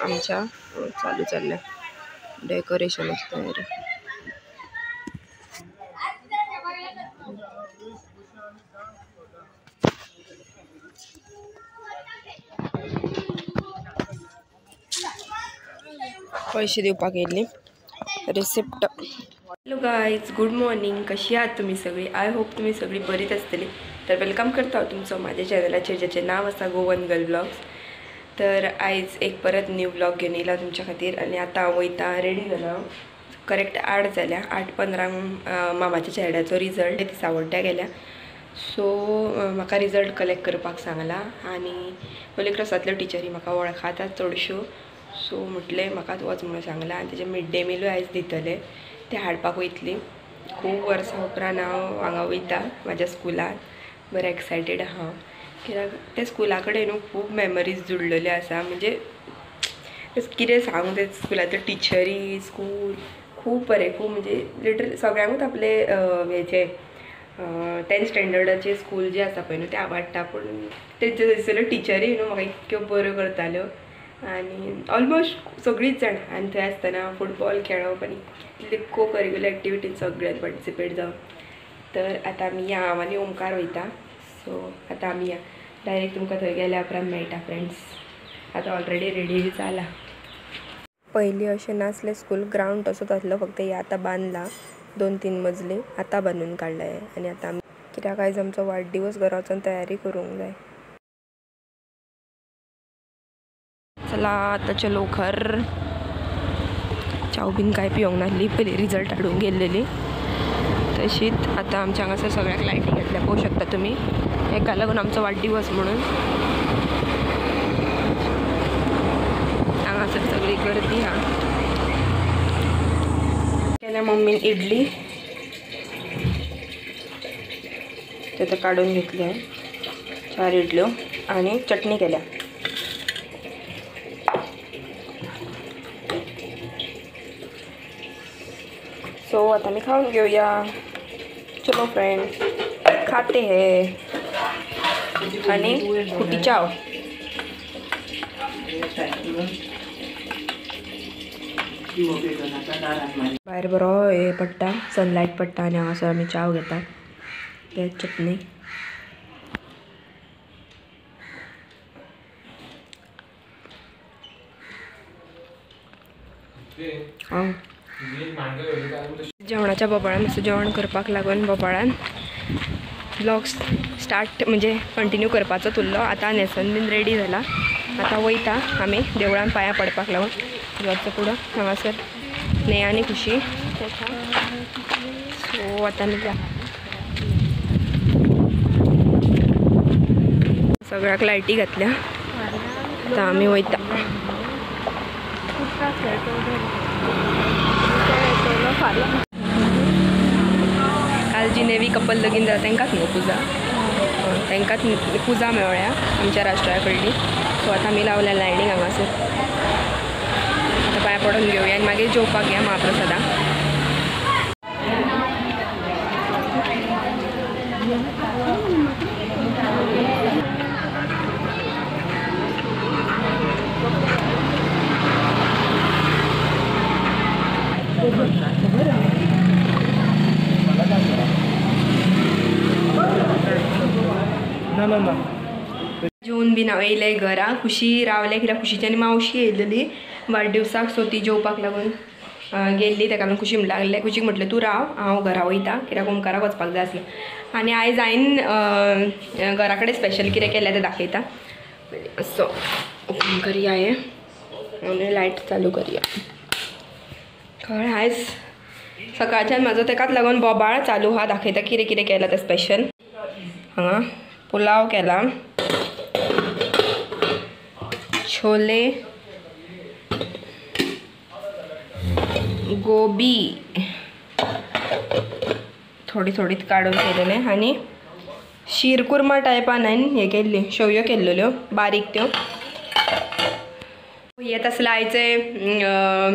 आमच्या चालू चालल्या डेकोरेशन तयारी. पैसे दिवपाक येयल्ली receipt. Hello guys, good morning. कशी आहात तुम्ही सगळी? आय होप तुम्ही सगळी बरीच असतली. तर वेलकम करता तुमचं माझ्या चॅनलाचेर ज्याचें नाव आसा गोवन गर्ल ब्लॉग्स. तर आयज एक परत न्यू ब्लॉग घेवन येयला तुमच्या खातीर. आनी आतां हांव वयता, रेडी जाला. करेक्ट 8 जाल्या. 8:15 मामाच्या चेड्याचो रिजल्ट ती सावड्ड्या गेल्या. सो म्हाका रिजल्ट कलेक्ट करपाक सांगला. आनी होली क्रॉसांतल्यो टिचरी म्हाका वळखातात चडश्यो. सो म्हटलें म्हाकाच वच म्हणून सांगला. आनी तेजे मिड डे मिलूय आयज दितले, ते हाडपाक वयतली. खूब वर्सां उपरांत हांव हांगा वयता म्हाज्या स्कुलान. बरें एक्सायटेड आहा, कित्याक ते स्कुला कडेन न्हू खूब मेमरीज जुळलेल्यो आसा. म्हणजे कितें सांगू, ते स्कुलांतल्यो टिचरी, स्कूल खूब बरें. खूब म्हणजे लिटरली सगळ्यांकूच आपले हेचे 10th स्टँडर्डाचे स्कूल जे आसा पळय न्हू ते आवडटा. पूण तेजे थंयसरल्यो टिचरी न्हू म्हाका इतक्यो बऱ्यो करताल्यो. आनी ऑलमोस्ट सगळीच जाण. आनी थंय आसतना फुटबॉल खेळप आनी इतले को करिक्युलर एक्टिविटीज सगळ्यांत पार्टिसिपेट जावप. तर आतां आमी या, हांव आनी ओमकार वयता. सो आतां आमी या डायरेक्ट तुमकां थंय गेल्या उपरांत मेळटा फ्रेंड्स. आतां ऑलरेडी रेडी जाला. पयलीं अशें नासलें स्कूल, ग्रावंड तसोच आसलो, फक्त हे आतां बांदला 2-3 मजली आतां बांदून काडलाय. आनी आतां आमी कित्याक आयज आमचो वाडदिवस घरा वचून तयारी करूंक जाय. चला आतां चलो घर. चाव बीन कांय पिवंक नासली, पयलीं रिजल्ट हाडूंक गेल्लेली. तशीच आतां आमच्या हांगासर सगळ्याक लायटी घातल्या, पळोवंक शकता तुमी. हेका लागून आमचो वाडदिवस म्हणून हांगासर सगळी गर्दी हा. केल्या मम्मीन इडली, तें काडून घेतली हांवें. 4 इडल्यो आनी चटणी केल्या. सो आता मी खाऊन घेऊया. चलो फ्रेंड्स, खाते हैं. आणि कुटी चाव. भायर बरो हे पडटा, सनलायट पडटा आनी हांगासर आमी चाव घेता. ते चटणी जेवणाच्या बोबाळान मातसो जेवण करपाक लागून बोबाळान ब्लॉग स्टार्ट म्हणजे कंटिन्यू करपाचो तुल्लो. आतां न्हेसन बीन रेडी जाला. आतां वयता आमी देवळान पांयां पडपाक लागून. देवाचो कुडो हांगासर नेहा आनी खुशी. सो आतां आमी या. सगळ्याक लायटी घातल्या. आतां आमी वयता. काल जी नेवी कपल लगीन जाता तांकांच न्हू पुजा, तांकांच पुजा मेळ्ळ्या आमच्या राष्ट्रा कडली. सो आतां आमी लावल्या लायनीक हांगासर. आतां पांयां पडून घेवया आनी मागीर जेवपाक या महाप्रसादाक. जेवून बीन हांव येयलें घरा. खुशी रावलें कित्याक खुशीची आनी मावशी येयलेली वाडदिवसाक. सो ती जेवपाक लागून गेल्ली. ताका लागून खुशी म्हणूंक लागलें, खुशीक म्हटलें तूं राव, हांव घरा वयता कित्याक ओमकाराक वचपाक जाय आसलें. आनी आयज हांवें घरा कडेन स्पेशल कितें केलें तें दाखयता. सो ओपन करया हें आनी लायट चालू करया. कळ्ळें? आयज सकाळच्यान म्हाजो तेकाच लागून बोबाळ चालू आहा. दाखयता कितें कितें केलां तें स्पेशल. हांगा पुलाव केला, छोले, गोबी थोडी थोडीच काडून केलेले आनी शीरकुर्मा टायपान हांवें हे केल्ली, शेवयो केल्ल्यो बारीक त्यो. येत आसलो आयचे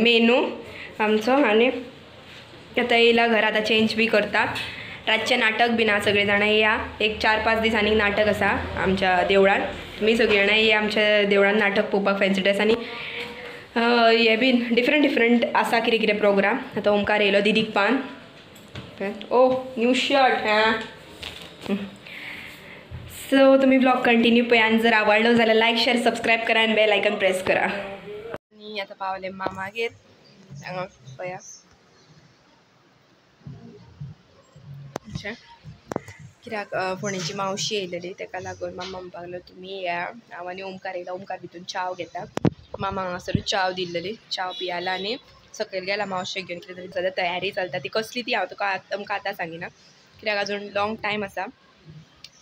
मेनू आमचो. आनी आतां येयला घरा. आतां चेंज बी करता. रातचें नाटक बीन आहा, सगळे जाणां या. एक 4-5 दीस आनीक नाटक आसा आमच्या देवळान. तुमी सगळीं जाणां या आमच्या देवळान नाटक पळोवपाक फॅन्सी ड्रेस. आनी हे बीन डिफरंट आसा कितें कितें प्रोग्राम. आतां ओमकार येयलो दिदीक पान. ओ न्यू शर्ट हां. सो तुम्ही ब्लॉग कंटिन्यू पळया आनी जर आवडलो जाल्यार लायक शेअर सबस्क्राईब करा आणि बेल आयकन प्रेस करा. आणि आता पावले मामागेर हांगा पळया. कित्याक फोंडेची मावशी येयलेली तेका लागून मामा म्हणपाक लागलो तुमी या. हांव आनी ओमकार येयला. ओमकार भितून चाव घेता. मामा हांगासर चाव दिल्लली. चाव पियाला आनी सकयल गेला मावशेक घेवन कितें तरी सद्या तयारी चलता. ती कसली ती हांव तुका तुमकां आतां सांगिना कित्याक आजून लॉंग टायम आसा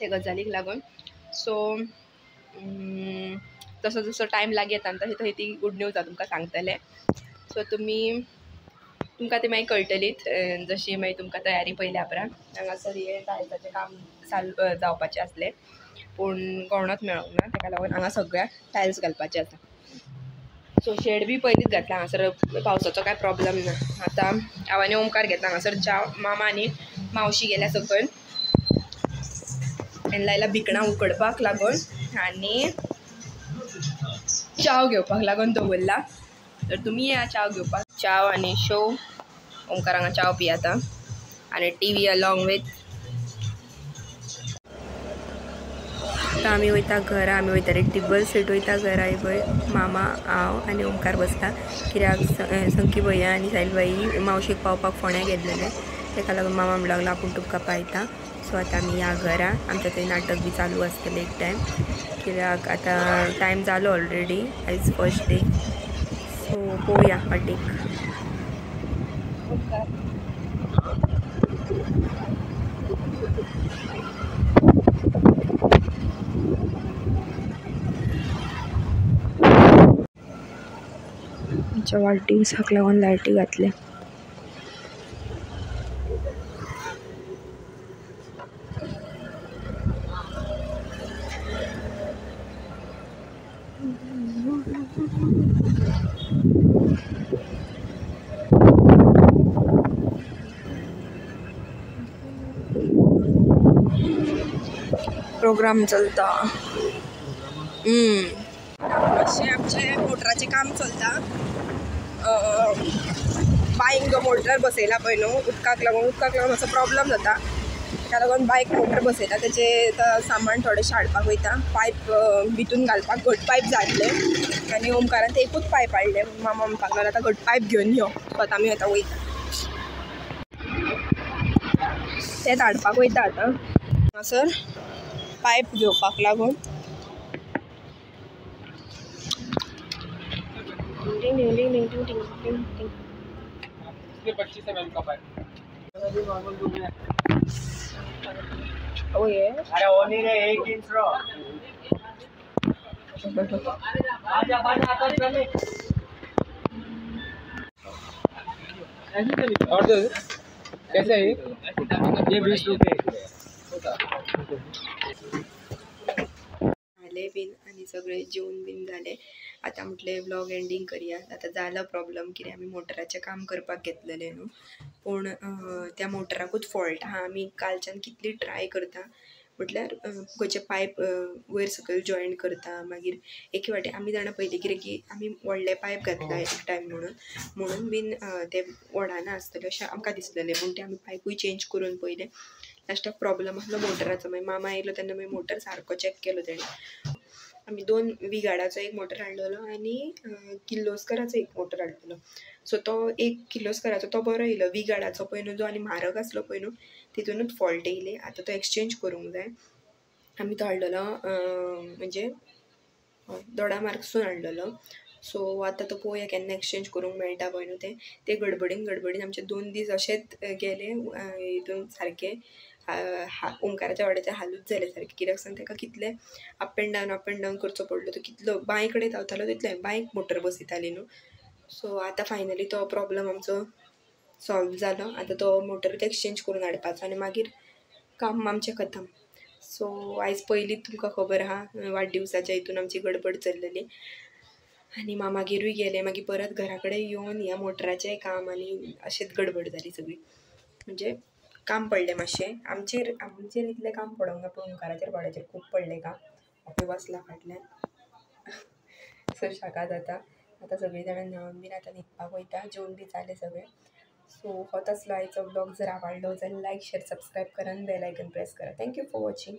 ते गजालीक लागून. सो जसो जसो टायम लागीं येता तशी तशी ती गूड न्यूज हांव तुमकां सांगतलें. सो तुमकां ती मागीर कळटलीच जशी मागीर तुमकां तयारी पयल्या उपरांत. हांगासर हे टायल्साचें काम जावपाचें आसलें पूण कोणूच मेळोंक ना तेका लागून हांगा सगळ्याक टायल्स घालपाचे आसा. सो शेड बी पयलींच घातला. हांगासर पावसाचो कांय प्रॉब्लम ना. आतां हांव आनी ओमकार घेतला हांगासर चाव. मामा आनी मावशी गेल्या सकयल आनी लायला भिकणां उकडपाक लागून आनी चाव घेवपाक लागून दवरला. तर तुमी या चाव घेवपाक. चाव आनी शो. ओमकार हांगा चाव पियाता आनी टीव्ही अलॉंग वीथ. आतां आमी वयता घरा. आमी वयता रे टिबल सीट वयता घरा. पळय मामा हांव आनी ओमकार बसता कित्याक संकी भैया आनी सायल बाई मावशेक पावपाक फोंड्या गेल्लेले तेका लागून मामा म्हणूंक लागलो आपूण तुमकां पायता. सो आतां आमी या घरा. आमच्या थंय नाटक बी चालू आसतलें एक टायम कित्याक आतां टायम जालो ऑलरेडी. आयज फर्स्ट डे. सो पळोवया फाटीक. आमच्या वाडदिवसाक लागून लायटी घातल्या. प्रोग्राम चलता. अशें आमचें मोटराचें काम चलता. बायक मोटर बसयला पळय न्हू उदकाक लागून मातसो प्रॉब्लम जाता. त्या लागून बायक मोटर बसयता. तेचें सामान थोडेंशें हाडपाक वयता. पायप भितून घालपाक घट पायप जाय आसले आनी ओमकारान ते एकूच पायप हाडले. मामा म्हणपाक लागलो आतां घट पायप घेवन यो. सो आतां आमी आतां वयता तेच हाडपाक वयता आतां हांगासर पायप घेवपाक लागून. ओ ये अरे वो नहीं रे 1 इंच रो आजा बाजा आता चले और दो कैसे है ये 20 रुपए आले बीन आनी सगळे जेवून बीन जाले. आतां म्हटलें व्लॉग एंडींग करया. आतां जाला प्रॉब्लम कित्याक आमी मोटराचें काम करपाक घेतलेलें न्हू पूण त्या मोटराकूच फॉल्ट आहा. आमी कालच्यान कितली ट्राय करता म्हटल्यार खंयचे पायप वयर सकयल जॉयन करता. मागीर एक फावटी आमी जाणा पयलीं कितें की आमी व्हडले पायप घातला एक टायम म्हणून बीन ते वडाना आसतले अशें आमकां दिसलेलें पूण ते आमी पायपूय चेंज करून पयले. लास्टाक प्रॉब्लम आसलो मोटराचो. मागीर मामा येयलो तेन्ना मागीर मोटर सारको चॅक केलो तेणें. आमी 2 विगाडाचो एक मोटर हाडलेलो आनी किर्लोस्कराचो एक मोटर हाडलेलो. सो तो 1 किर्लोस्कराचो तो बरो येयलो. विगाडाचो पळय न्हू जो आनी म्हारग आसलो पळय न्हू तितूनूच फॉल्ट येयले. आतां तो एक्सचेंज करूंक जाय. आमी तो हाडलेलो म्हणजे दोडा मार्क्सून हाडलेलो. सो आतां तो पळोवया केन्ना एक्सचेंज करूंक मेळटा पळय न्हू ते गडबडीन आमचे 2 दीस अशेंच गेले. हितून सारके ओमकाराच्या वाड्याचे हालूच जाले सारके कित्याक सांग ताका कितलें अप एंड डावन करचो पडलो. तो कितलो बांय कडेन धांवतालो तितलें बांयक मोटर बसयताली न्हू. सो आतां फायनली तो प्रॉब्लम आमचो सॉल्व जालो. आतां तो मोटरूच एक्सचेंज करून हाडपाचो आनी मागीर काम आमचें खतम. सो आयज पयलींच तुमकां खबर आहा वाडदिवसाच्या हितून आमची गडबड चल्लेली आनी मामागेरूय गेले. मागीर परत घरा कडेन येवन ह्या मोटराचें काम आनी अशेंच गडबड जाली सगळी. म्हणजे काम पडलें मातशें आमचेर इतलें काम पडोंक ना पूण ओमकाराचेर वाड्याचेर खूब पडलें काम. आपणें बसला फाटल्यान सो शाका जाता. आता सगळीजण न्हांवन बीन आता न्हिदपाक वयता, जेवन बी जाले सगळे. सो हो तसलो आयचो ब्लॉग. जर आवडलो जाल्यार लायक शेअर सबस्क्राईब करा आणि बेल आयकन प्रेस करा. Thank you for watching.